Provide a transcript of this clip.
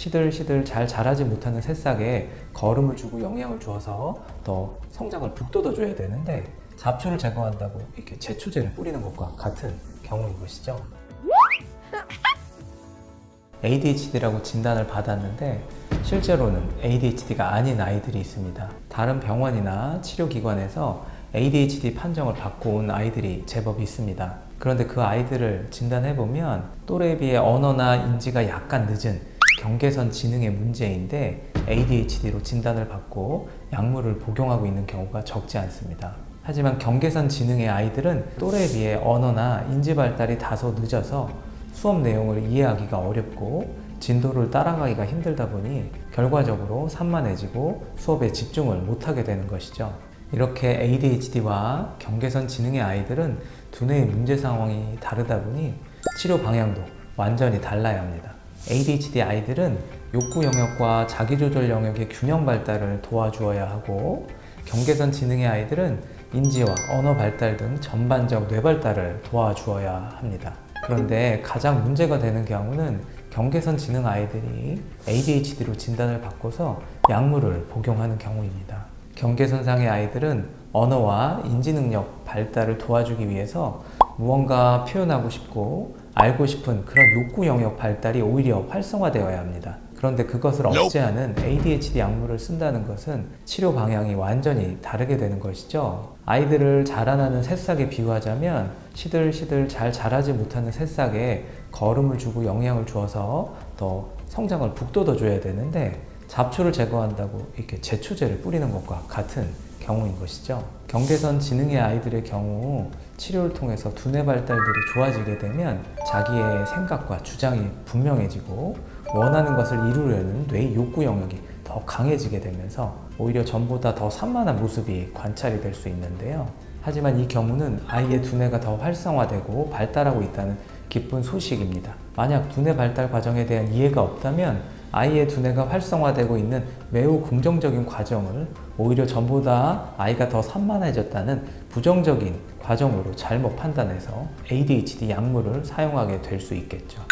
시들시들 잘 자라지 못하는 새싹에 거름을 주고 영양을 주어서 더 성장을 북돋아줘야 되는데 잡초를 제거한다고 이렇게 제초제를 뿌리는 것과 같은 경우인 것이죠. ADHD라고 진단을 받았는데 실제로는 ADHD가 아닌 아이들이 있습니다. 다른 병원이나 치료기관에서 ADHD 판정을 받고 온 아이들이 제법 있습니다. 그런데 그 아이들을 진단해보면 또래에 비해 언어나 인지가 약간 늦은 경계선 지능의 문제인데 ADHD로 진단을 받고 약물을 복용하고 있는 경우가 적지 않습니다. 하지만 경계선 지능의 아이들은 또래에 비해 언어나 인지 발달이 다소 늦어서 수업 내용을 이해하기가 어렵고 진도를 따라가기가 힘들다 보니 결과적으로 산만해지고 수업에 집중을 못하게 되는 것이죠. 이렇게 ADHD와 경계선 지능의 아이들은 두뇌의 문제 상황이 다르다 보니 치료 방향도 완전히 달라야 합니다. ADHD 아이들은 욕구 영역과 자기조절 영역의 균형 발달을 도와주어야 하고 경계선 지능의 아이들은 인지와 언어 발달 등 전반적 뇌 발달을 도와주어야 합니다. 그런데 가장 문제가 되는 경우는 경계선 지능 아이들이 ADHD로 진단을 받고서 약물을 복용하는 경우입니다. 경계선상의 아이들은 언어와 인지 능력 발달을 도와주기 위해서 무언가 표현하고 싶고 알고 싶은 그런 욕구 영역 발달이 오히려 활성화되어야 합니다. 그런데 그것을 억제하는 ADHD 약물을 쓴다는 것은 치료 방향이 완전히 다르게 되는 것이죠. 아이들을 자라나는 새싹에 비유하자면 시들시들 잘 자라지 못하는 새싹에 거름을 주고 영양을 주어서 더 성장을 북돋아줘야 되는데 잡초를 제거한다고 이렇게 제초제를 뿌리는 것과 같은 경우인 것이죠. 경계선 지능의 아이들의 경우 치료를 통해서 두뇌 발달들이 좋아지게 되면 자기의 생각과 주장이 분명해지고 원하는 것을 이루려는 뇌의 욕구 영역이 더 강해지게 되면서 오히려 전보다 더 산만한 모습이 관찰이 될 수 있는데요. 하지만 이 경우는 아이의 두뇌가 더 활성화되고 발달하고 있다는 기쁜 소식입니다. 만약 두뇌 발달 과정에 대한 이해가 없다면 아이의 두뇌가 활성화되고 있는 매우 긍정적인 과정을 오히려 전보다 아이가 더 산만해졌다는 부정적인 과정으로 잘못 판단해서 ADHD 약물을 사용하게 될 수 있겠죠.